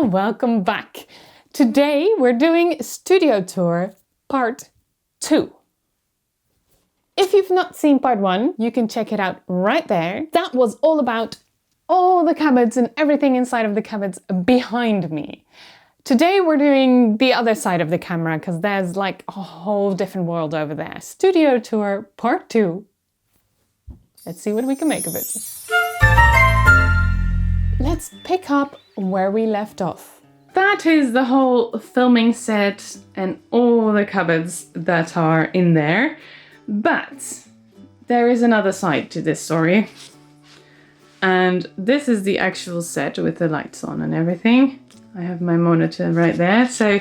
Welcome back. Today we're doing studio tour part 2. If you've not seen part 1, you can check it out right there. That was all about all the cupboards and everything inside of the cupboards behind me. Today we're doing the other side of the camera because there's like a whole different world over there. Studio tour part 2. Let's see what we can make of it. Let's pick up where we left off. That is the whole filming set and all the cupboards that are in there. But there is another side to this story. And this is the actual set with the lights on and everything. I have my monitor right there. So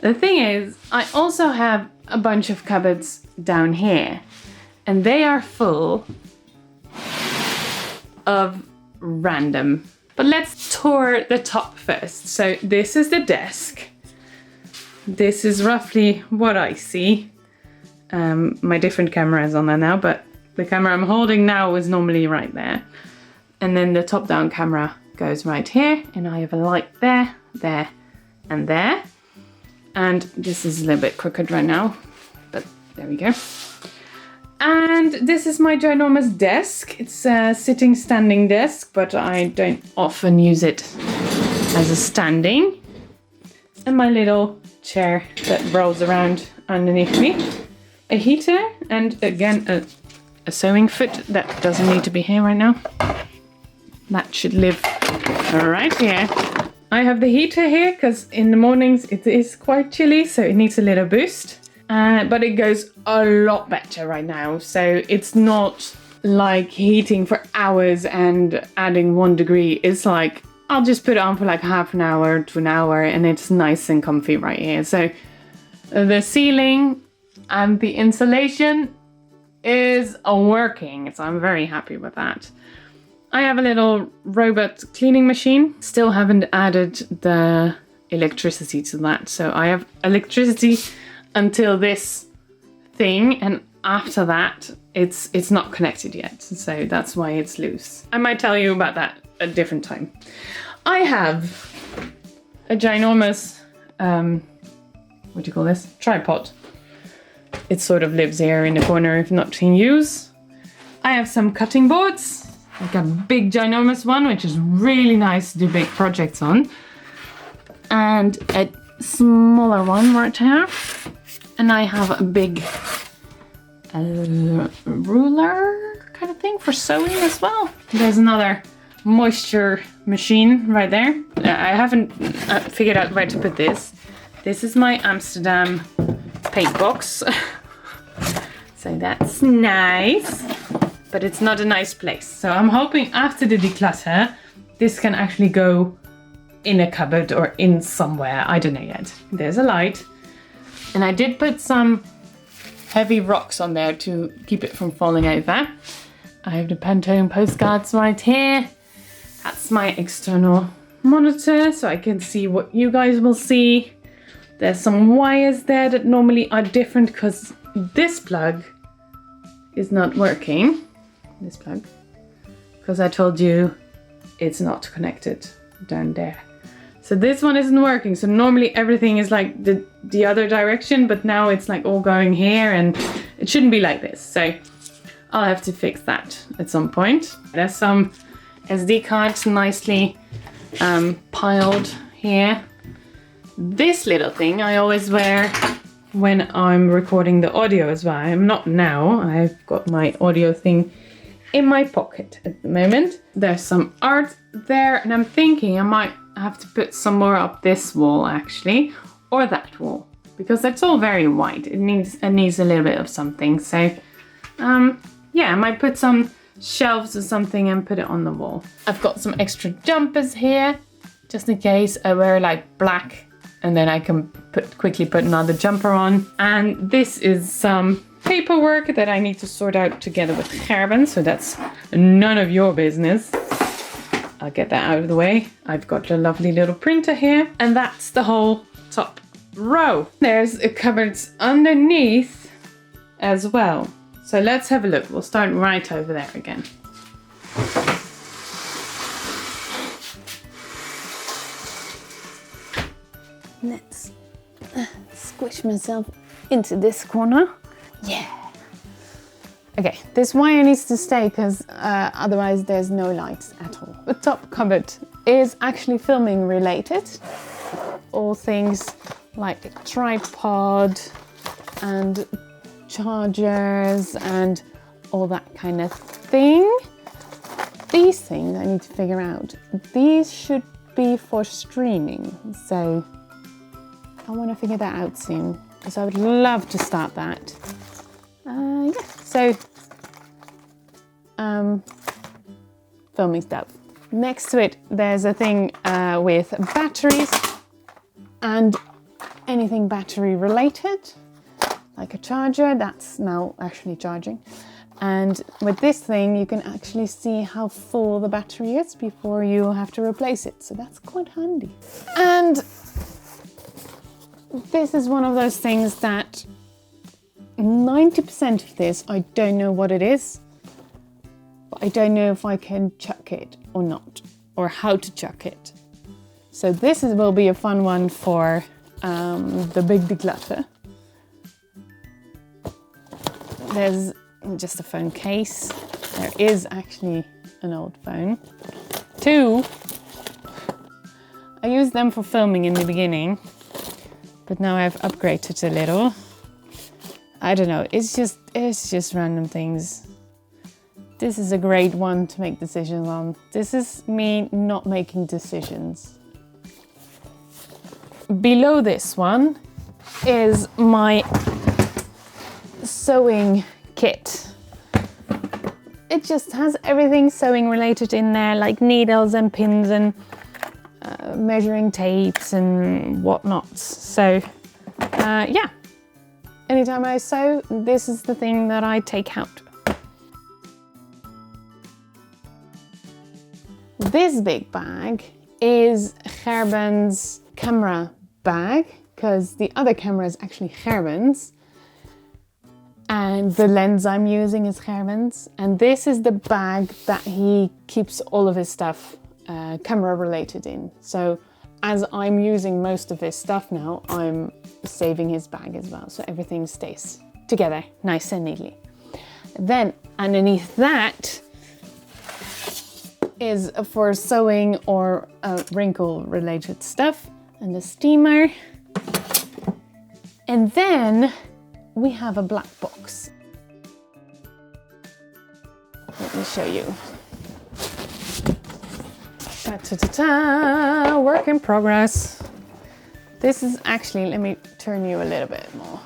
the thing is, I also have a bunch of cupboards down here. And they are full of random. But let's tour the top first. So this is the desk. This is roughly what I see. My different camera is on there now, but the camera I'm holding now is normally right there. And then the top-down camera goes right here, and I have a light there, there, and there. And this is a little bit crooked right now, but there we go. And this is my ginormous desk. It's a sitting standing desk, but I don't often use it as a standing. And my little chair that rolls around underneath me. A heater, and again a sewing foot that doesn't need to be here right now. That should live right here. I have the heater here because in the mornings it is quite chilly, so it needs a little boost. But it goes a lot better right now, so it's not like heating for hours and adding 1 degree. It's like, I'll just put it on for like half an hour to an hour and it's nice and comfy right here. So the ceiling and the insulation is working, so I'm very happy with that. I have a little robot cleaning machine. Still haven't added the electricity to that, so I have electricity until this thing, and after that it's not connected yet, so that's why it's loose. I might tell you about that a different time. I have a ginormous what do you call this? Tripod. It sort of lives here in the corner if not in use. I have some cutting boards, like a big ginormous one, which is really nice to do big projects on, and a smaller one right here. And I have a big ruler kind of thing for sewing as well. There's another moisture machine right there. I haven't figured out where to put this. This is my Amsterdam paint box. So that's nice, but it's not a nice place. So I'm hoping after the declutter, this can actually go in a cupboard or in somewhere. I don't know yet. There's a light. And I did put some heavy rocks on there to keep it from falling over. I have the Pantone postcards right here. That's my external monitor, so I can see what you guys will see. There's some wires there that normally are different because this plug is not working. This plug. Because I told you it's not connected down there. So this one isn't working. So normally everything is like the other direction, but now it's like all going here and it shouldn't be like this. So I'll have to fix that at some point. There's some SD cards nicely piled here. This little thing I always wear when I'm recording the audio as well. I'm not now. I've got my audio thing in my pocket at the moment. There's some art there, and I'm thinking I might have to put some more up this wall actually, or that wall, because that's all very white. It needs a little bit of something. So yeah, I might put some shelves or something and put it on the wall. I've got some extra jumpers here just in case I wear like black, and then I can quickly put another jumper on. And this is some paperwork that I need to sort out together with Gerben, so that's none of your business. I'll get that out of the way. I've got a lovely little printer here, and that's the whole top row. There's cupboards underneath as well. So let's have a look. We'll start right over there again. Let's squish myself into this corner. Yeah. Okay, this wire needs to stay because otherwise there's no lights at all. The top cupboard is actually filming related. All things like a tripod and chargers and all that kind of thing. These things I need to figure out. These should be for streaming, so I want to figure that out soon because I would love to start that. Yeah, so filming stuff. Next to it, there's a thing with batteries and anything battery related, like a charger that's now actually charging. And with this thing, you can actually see how full the battery is before you have to replace it. So that's quite handy. And this is one of those things that 90% of this, I don't know what it is, but I don't know if I can chuck it or not, or how to chuck it. So this will be a fun one for the big declutter. There's just a phone case. There is actually an old phone. Two. I used them for filming in the beginning, but now I've upgraded a little. I don't know, it's just random things. This is a great one to make decisions on. This is me not making decisions. Below this one is my sewing kit. It just has everything sewing related in there, like needles and pins and measuring tapes and whatnot. So yeah, anytime I sew, this is the thing that I take out. This big bag is Gerben's camera bag, because the other camera is actually Gerben's. And the lens I'm using is Gerben's. And this is the bag that he keeps all of his stuff camera related in. So as I'm using most of his stuff now, I'm saving his bag as well. So everything stays together nice and neatly. Then underneath that is for sewing or wrinkle related stuff, and the steamer. And then we have a black box. Let me show you. Ta-ta-ta-ta, work in progress. This is actually, let me turn you a little bit more.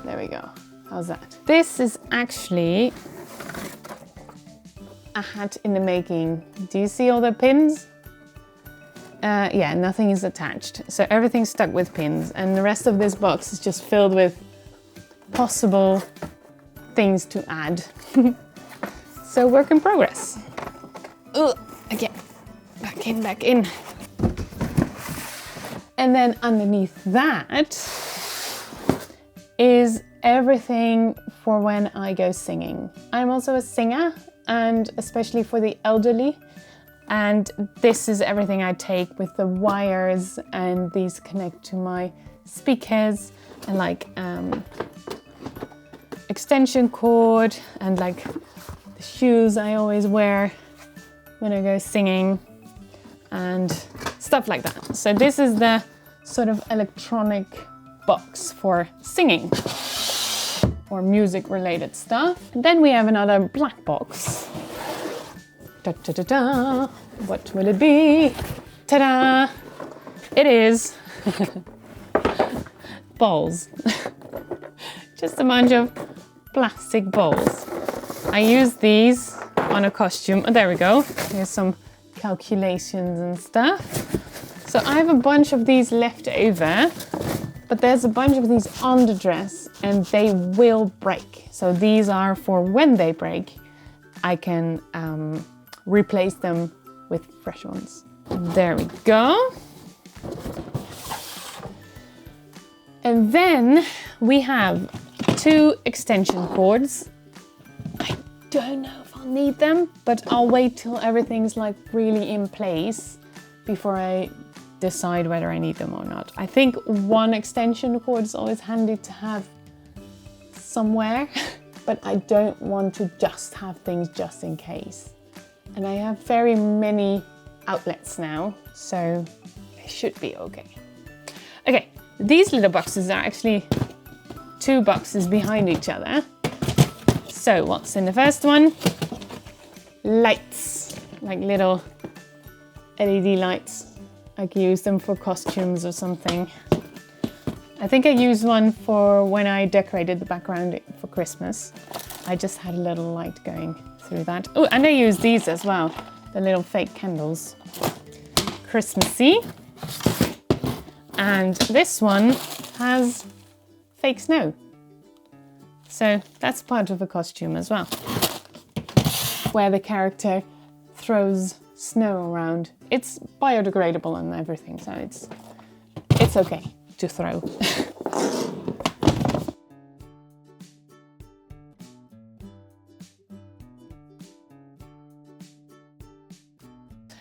There we go. How's that? This is actually a hat in the making. Do you see all the pins? Yeah, nothing is attached. So everything's stuck with pins, and the rest of this box is just filled with possible things to add. So work in progress. Ugh, again, back in. And then underneath that is everything for when I go singing. I'm also a singer, and especially for the elderly. And this is everything I take with the wires, and these connect to my speakers, and like extension cord, and like the shoes I always wear when I go singing and stuff like that. So this is the sort of electronic box for singing or music related stuff. And then we have another black box. Da, da, da, da. What will it be? Ta-da! It is balls. Just a bunch of plastic balls. I use these on a costume. Oh, there we go. Here's some calculations and stuff. So I have a bunch of these left over, but there's a bunch of these on the dress and they will break. So these are for when they break, I can replace them with fresh ones. There we go. And then we have 2 extension cords. I don't know if I'll need them, but I'll wait till everything's like really in place before I decide whether I need them or not. I think one extension cord is always handy to have somewhere, but I don't want to just have things just in case. And I have very many outlets now, so it should be okay. Okay, these little boxes are actually 2 boxes behind each other. So what's in the first one? Lights, like little LED lights. I could use them for costumes or something. I think I used one for when I decorated the background for Christmas. I just had a little light going through that. Oh, and I use these as well, the little fake candles. Christmassy. And this one has fake snow. So that's part of a costume as well, where the character throws snow around. It's biodegradable and everything, so it's okay to throw.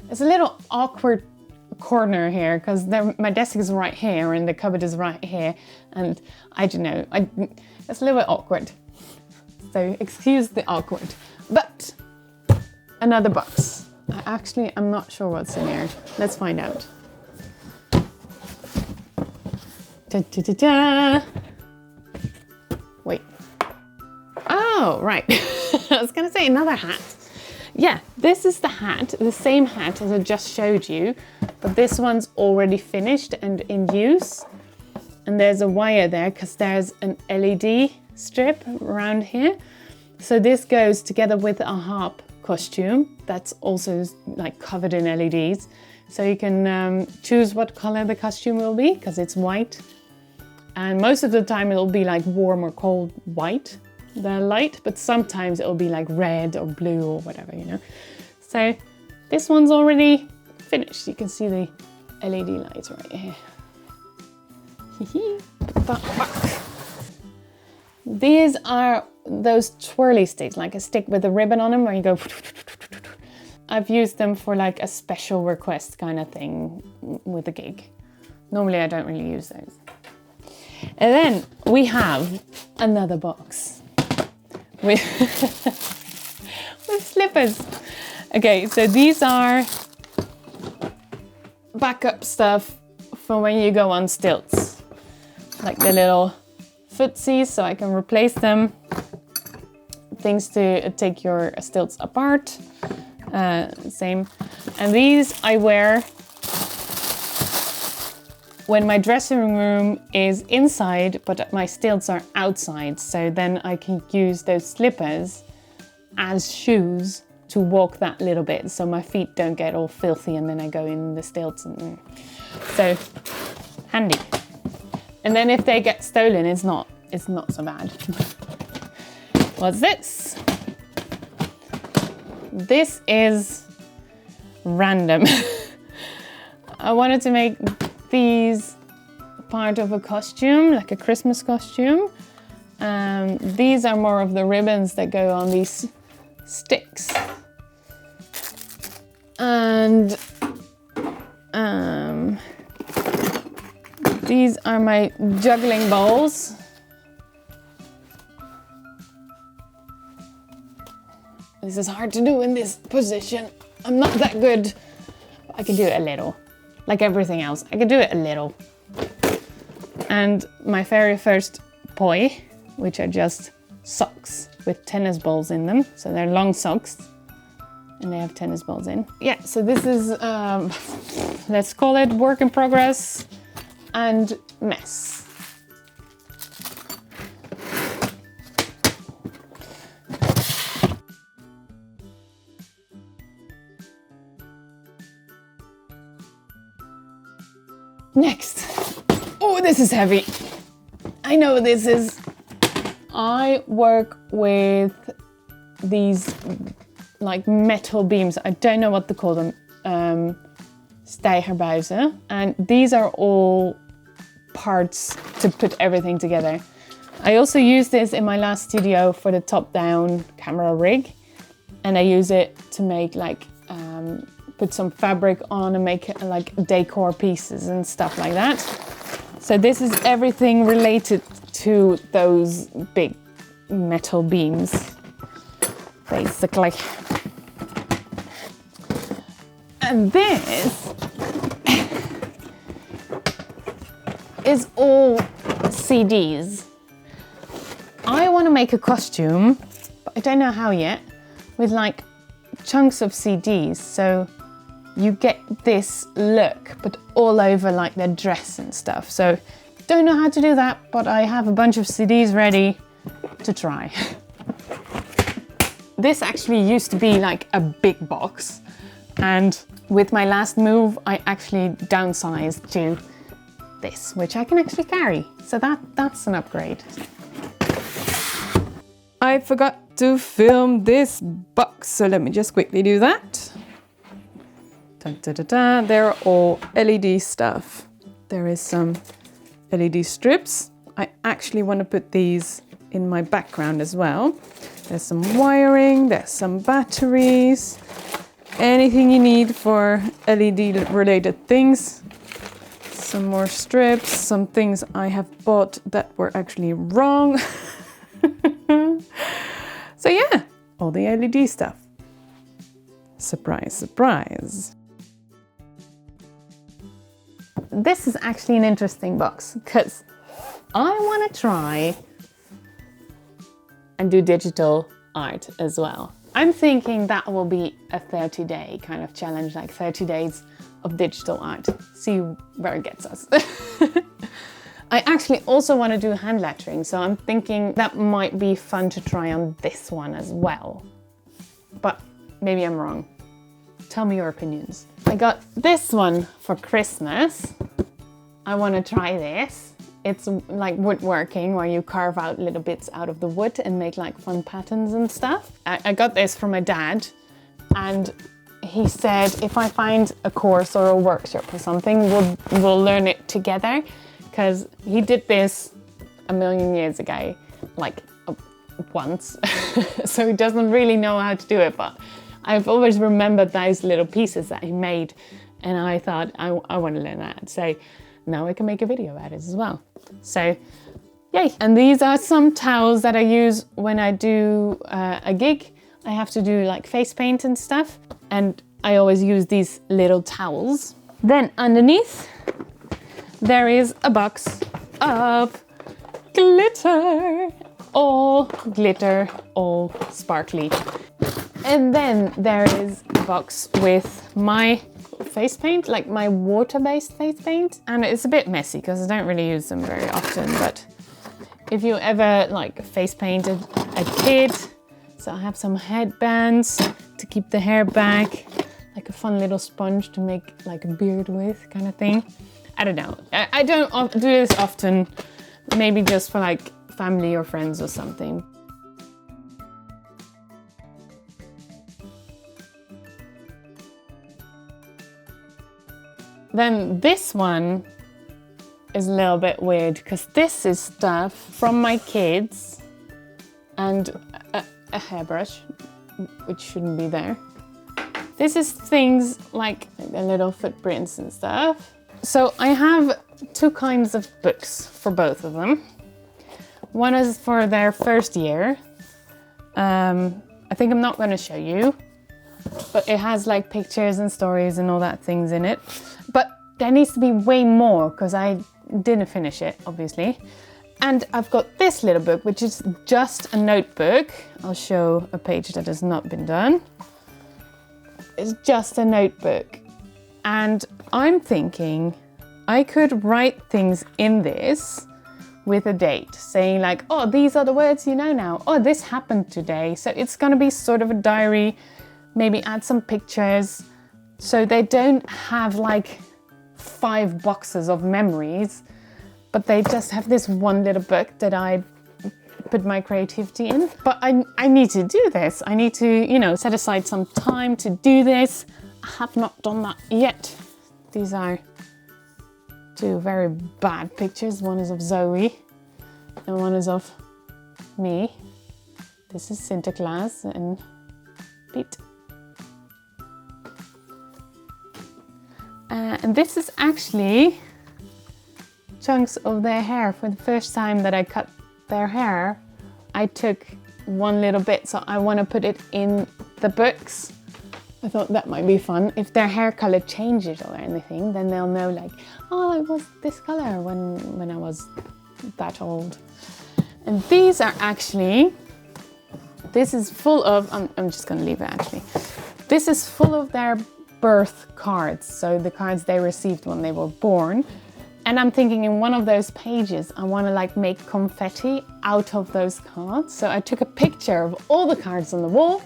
It's a little awkward corner here because my desk is right here and the cupboard is right here, and I don't know, it's a little bit awkward, so excuse the awkward. But another box. I'm not sure what's in here. Let's find out. Da, da, da, da. Wait. Oh, right. I was gonna say another hat. Yeah, this is the hat, the same hat as I just showed you, but this one's already finished and in use. And there's a wire there because there's an LED strip around here. So this goes together with a harp costume that's also like covered in LEDs. So you can choose what color the costume will be because it's white. And most of the time it'll be like warm or cold white, the light, but sometimes it'll be like red or blue or whatever, you know. So this one's already finished. You can see the LED lights right here. These are those twirly sticks, like a stick with a ribbon on them where you go. I've used them for like a special request kind of thing with a gig. Normally I don't really use those. And then we have another box with slippers. Okay, so these are backup stuff for when you go on stilts. Like the little footsies, so I can replace them. Things to take your stilts apart. Same. And these I wear when my dressing room is inside, but my stilts are outside. So then I can use those slippers as shoes to walk that little bit so my feet don't get all filthy and then I go in the stilts. So handy. And then if they get stolen, it's not so bad. What's this? This is random. I wanted to make these part of a costume, like a Christmas costume. These are more of the ribbons that go on these sticks. And these are my juggling balls. This is hard to do in this position. I'm not that good. I can do it a little. Like everything else, I can do it a little. And my very first poi, which are just socks with tennis balls in them. So they're long socks and they have tennis balls in. Yeah, so this is, let's call it work in progress and mess. Next. Oh, this is heavy. I know this is. I work with these like metal beams. I don't know what to call them. Stijgerbuizen. And these are all parts to put everything together. I also use this in my last studio for the top-down camera rig. And I use it to make like put some fabric on and make like decor pieces and stuff like that. So this is everything related to those big metal beams, basically. And this is all CDs. I want to make a costume, but I don't know how yet, with like chunks of CDs, so you get this look, but all over like their dress and stuff. So don't know how to do that, but I have a bunch of CDs ready to try. This actually used to be like a big box, and with my last move, I actually downsized to this, which I can actually carry. So that's an upgrade. I forgot to film this box, so let me just quickly do that. Dun, dun, dun, dun. They're all LED stuff. There is some LED strips. I actually want to put these in my background as well. There's some wiring, there's some batteries, anything you need for LED related things. Some more strips, some things I have bought that were actually wrong. So yeah, all the LED stuff. Surprise, surprise. This is actually an interesting box because I want to try and do digital art as well. I'm thinking that will be a 30-day kind of challenge, like 30 days of digital art. See where it gets us. I actually also want to do hand lettering, so I'm thinking that might be fun to try on this one as well. But maybe I'm wrong. Tell me your opinions. I got this one for Christmas. I want to try this. It's like woodworking where you carve out little bits out of the wood and make like fun patterns and stuff. I got this from my dad, and he said if I find a course or a workshop or something, we'll learn it together, because he did this a million years ago, like once. So he doesn't really know how to do it, but I've always remembered those little pieces that he made, and I thought I want to learn that. So now I can make a video about it as well. So yay. And these are some towels that I use when I do a gig. I have to do like face paint and stuff, and I always use these little towels. Then underneath there is a box of glitter. All glitter, all sparkly. And then there is a box with my face paint, like my water-based face paint. And it's a bit messy because I don't really use them very often, but if you ever like face painted a kid, so I have some headbands to keep the hair back, like a fun little sponge to make like a beard with kind of thing. I don't know. I don't do this often, maybe just for like family or friends or something. Then this one is a little bit weird because this is stuff from my kids and a hairbrush, which shouldn't be there. This is things like the little footprints and stuff. So I have two kinds of books for both of them. One is for their first year. I think I'm not going to show you, but it has like pictures and stories and all that things in it. But there needs to be way more because I didn't finish it, obviously. And I've got this little book, which is just a notebook. I'll show a page that has not been done. It's just a notebook. And I'm thinking I could write things in this with a date, saying like, oh, these are the words you know now. Oh, this happened today. So it's gonna be sort of a diary, maybe add some pictures. So they don't have like 5 boxes of memories, but they just have this one little book that I put my creativity in. But I need to do this. I need to, you know, set aside some time to do this. I have not done that yet. These are 2 very bad pictures. One is of Zoe and one is of me. This is Sinterklaas and Pete. And this is actually chunks of their hair. For the first time that I cut their hair, I took one little bit, so I want to put it in the books. I thought that might be fun. If their hair color changes or anything, then they'll know like, oh, it was this color when I was that old. And these are actually, this is full of, I'm just gonna leave it actually. This is full of their birth cards, so the cards they received when they were born. And I'm thinking in one of those pages, I want to like make confetti out of those cards. So I took a picture of all the cards on the wall,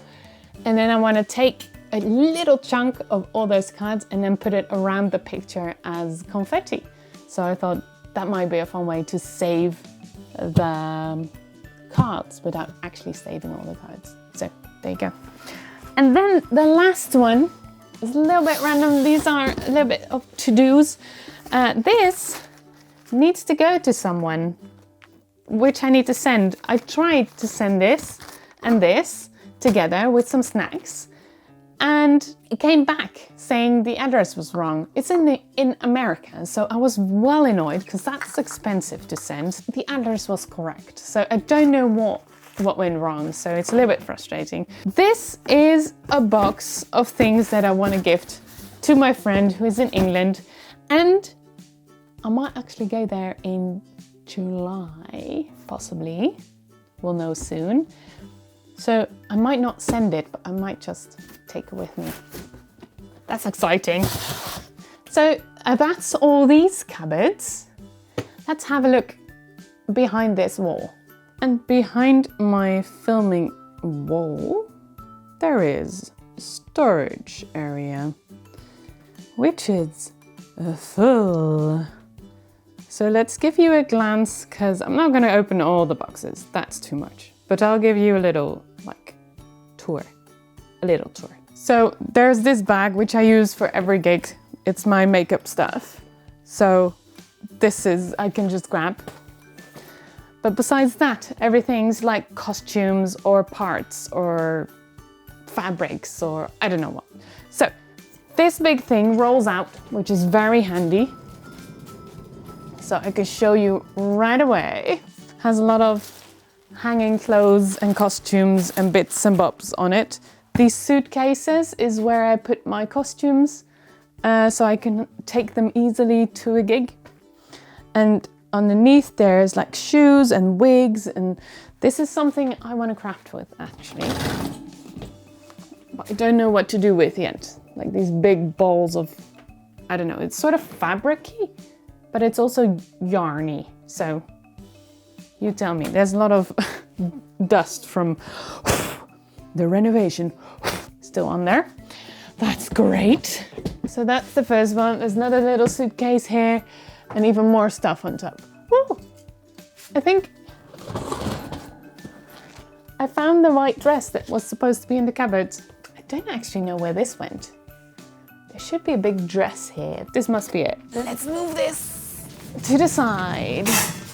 and then I want to take a little chunk of all those cards and then put it around the picture as confetti. So I thought that might be a fun way to save the cards without actually saving all the cards. So there you go. And then the last one is a little bit random. These are a little bit of to-dos. This needs to go to someone, which I need to send. I tried to send this and this together with some snacks, and it came back saying the address was wrong. It's in America, so I was well annoyed because that's expensive to send. The address was correct, so I don't know what went wrong, so it's a little bit frustrating. This is a box of things that I want to gift to my friend who is in England, and I might actually go there in July, possibly. We'll know soon. So I might not send it, but I might just take it with me. That's exciting. So that's all these cupboards. Let's have a look behind this wall. And behind my filming wall, there is a storage area, which is full. So let's give you a glance, because I'm not going to open all the boxes. That's too much. But I'll give you a little, like, tour. A little tour. So there's this bag, which I use for every gig. It's my makeup stuff. So this is, I can just grab. But besides that, everything's like costumes or parts or fabrics or I don't know what. So this big thing rolls out, which is very handy. So I can show you right away. Has a lot of hanging clothes and costumes and bits and bobs on it. These suitcases is where I put my costumes, so I can take them easily to a gig. And underneath there's like shoes and wigs, and this is something I want to craft with actually. But I don't know what to do with yet. Like these big balls of, I don't know, it's sort of fabric-y, but it's also yarny. So you tell me. There's a lot of dust from the renovation still on there. That's great. So that's the first one. There's another little suitcase here and even more stuff on top. Woo! I think I found the white dress that was supposed to be in the cupboard. I don't actually know where this went. There should be a big dress here. This must be it. Let's move this to the side.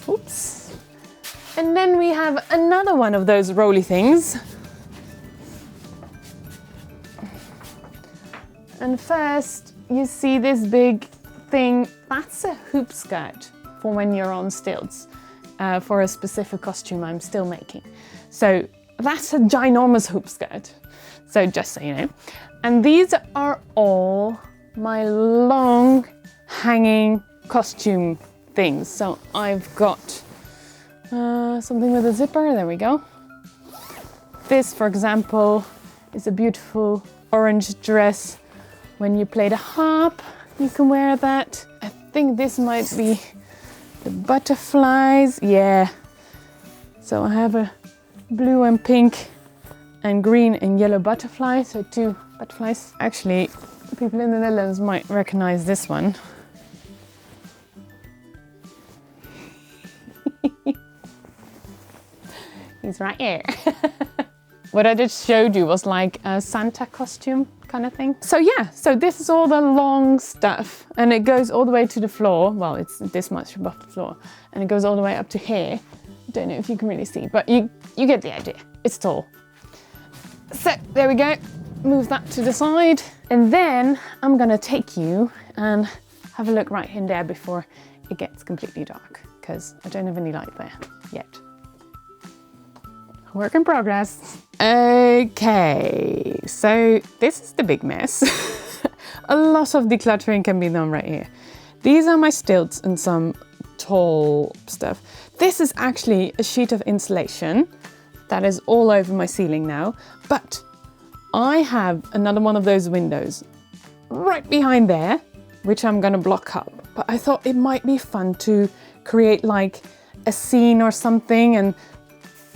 Oops. And then we have another one of those rolly things. And first you see this big thing. That's a hoop skirt for when you're on stilts, for a specific costume I'm still making. So that's a ginormous hoop skirt. So just so you know. And these are all my long hanging costume things. So I've got something with a zipper, there we go. This, for example, is a beautiful orange dress. When you play the harp, you can wear that. I think this might be the butterflies, yeah. So I have a blue and pink and green and yellow butterfly, so 2 butterflies. Actually, people in the Netherlands might recognize this one. He's right here. What I just showed you was like a Santa costume kind of thing. So yeah, so this is all the long stuff and it goes all the way to the floor. Well, it's this much above the floor and it goes all the way up to here. Don't know if you can really see, but you get the idea. It's tall. So there we go. Move that to the side. And then I'm gonna take you and have a look right in there before it gets completely dark, because I don't have any light there yet. Work in progress. Okay, so this is the big mess. A lot of decluttering can be done right here. These are my stilts and some tall stuff. This is actually a sheet of insulation that is all over my ceiling now, but I have another one of those windows right behind there, which I'm gonna block up. But I thought it might be fun to create like a scene or something and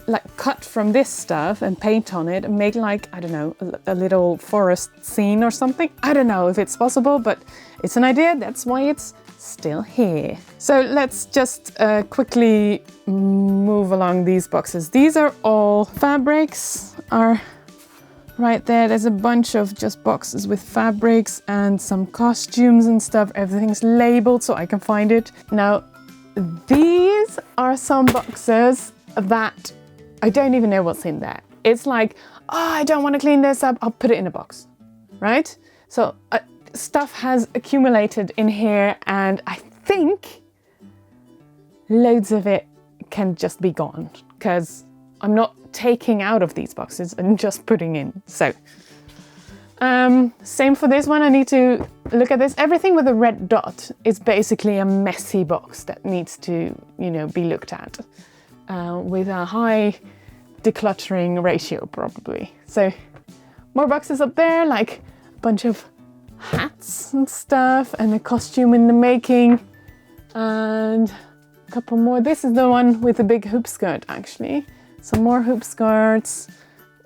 like cut from this stuff and paint on it and make like, I don't know, a little forest scene or something. I don't know if it's possible, but it's an idea. That's why it's still here. So let's just quickly move along these boxes. These are all fabrics, are right there. There's a bunch of just boxes with fabrics and some costumes and stuff. Everything's labeled so I can find it. Now, these are some boxes that I don't even know what's in there. It's like, oh, I don't want to clean this up. I'll put it in a box, right? So stuff has accumulated in here, and I think loads of it can just be gone because I'm not taking out of these boxes and just putting in. So same for this one. I need to look at this. Everything with a red dot is basically a messy box that needs to, you know, be looked at. With a high decluttering ratio probably. So more boxes up there, like a bunch of hats and stuff and a costume in the making and a couple more. This is the one with the big hoop skirt actually. Some more hoop skirts.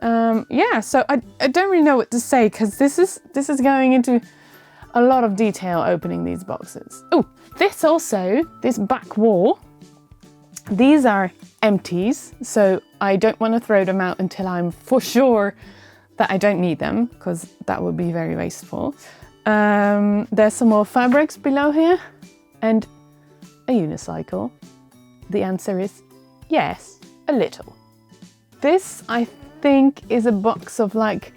Yeah, so I don't really know what to say because this is going into a lot of detail opening these boxes. Oh, this back wall, these are empties, so I don't want to throw them out until I'm for sure that I don't need them, because that would be very wasteful. There's some more fabrics below here and a unicycle. The answer is yes, a little. This, I think, is a box of like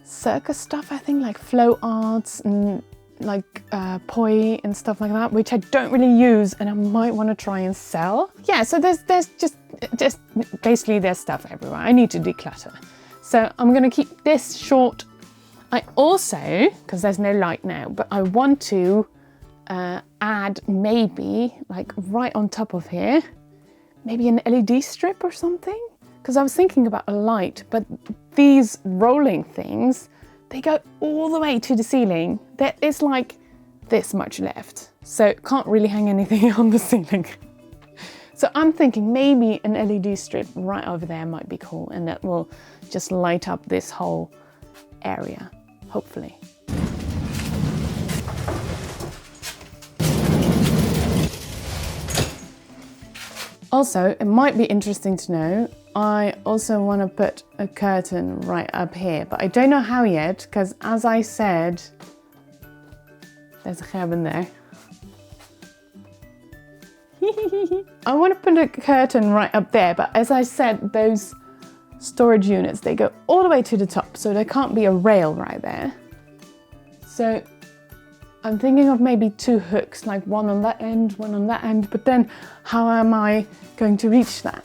circus stuff, I think, like flow arts and like poi and stuff like that, which I don't really use and I might want to try and sell. Yeah, so there's just basically there's stuff everywhere. I need to declutter. So I'm gonna keep this short. I also, because there's no light now, but I want to add maybe like right on top of here, maybe an LED strip or something. Because I was thinking about a light, but these rolling things, they go all the way to the ceiling. There is like this much left. So can't really hang anything on the ceiling. So I'm thinking maybe an LED strip right over there might be cool, and that will just light up this whole area, hopefully. Also, it might be interesting to know, I also want to put a curtain right up here, but I don't know how yet, because as I said, there's a Gerben there. I want to put a curtain right up there, but as I said, those storage units, they go all the way to the top, so there can't be a rail right there. So I'm thinking of maybe two hooks, like one on that end, one on that end, but then how am I going to reach that?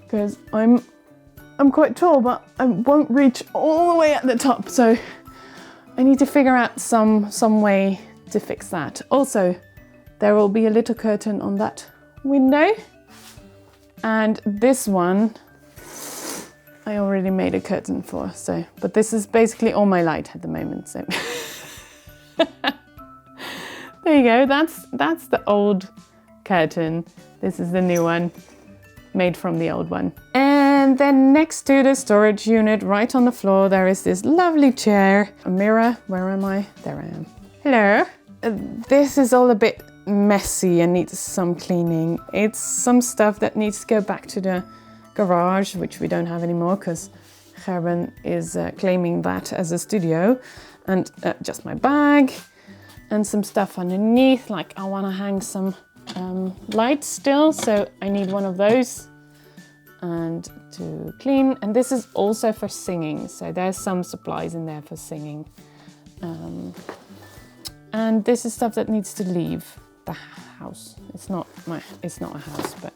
Because I'm quite tall, but I won't reach all the way at the top, so I need to figure out some way to fix that. Also, there will be a little curtain on that window, and this one I already made a curtain for, so, but this is basically all my light at the moment, so. There you go, that's the old curtain. This is the new one, made from the old one. And then next to the storage unit, right on the floor, there is this lovely chair. A mirror, where am I? There I am. Hello. This is all a bit messy and needs some cleaning. It's some stuff that needs to go back to the garage, which we don't have anymore because Gerben is claiming that as a studio. And just my bag and some stuff underneath, like I want to hang some lights still, so I need one of those and to clean. And this is also for singing, so there's some supplies in there for singing. And this is stuff that needs to leave the house. It's not a house, but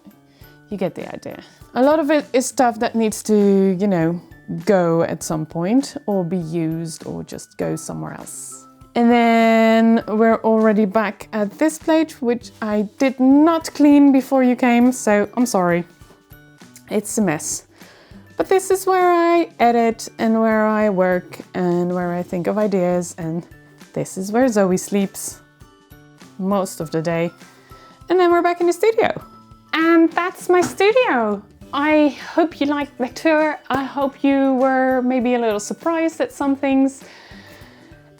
you get the idea. A lot of it is stuff that needs to, you know, go at some point or be used or just go somewhere else. And then we're already back at this plate, which I did not clean before you came, so I'm sorry. It's a mess. But this is where I edit and where I work and where I think of ideas, and this is where Zoe sleeps most of the day. And then we're back in the studio. And that's my studio. I hope you liked the tour. I hope you were maybe a little surprised at some things.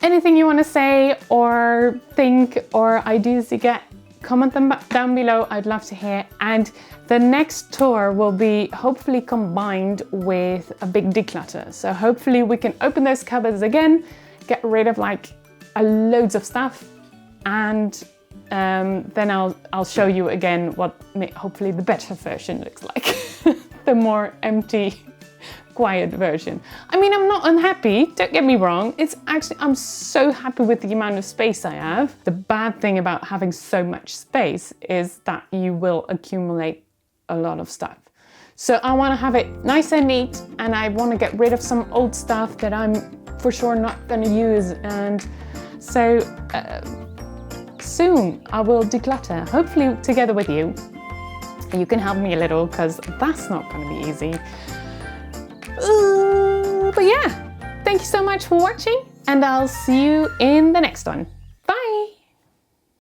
Anything you want to say or think or ideas you get, comment them down below. I'd love to hear. And the next tour will be hopefully combined with a big declutter. So hopefully we can open those cupboards again, get rid of like loads of stuff, and then I'll show you again what hopefully the better version looks like. The more empty, quiet version. I mean, I'm not unhappy, don't get me wrong. It's actually, I'm so happy with the amount of space I have. The bad thing about having so much space is that you will accumulate a lot of stuff. So I want to have it nice and neat, and I want to get rid of some old stuff that I'm for sure not going to use. And so soon I will declutter, hopefully together with you. You can help me a little, because that's not going to be easy. But yeah, thank you so much for watching, and I'll see you in the next one.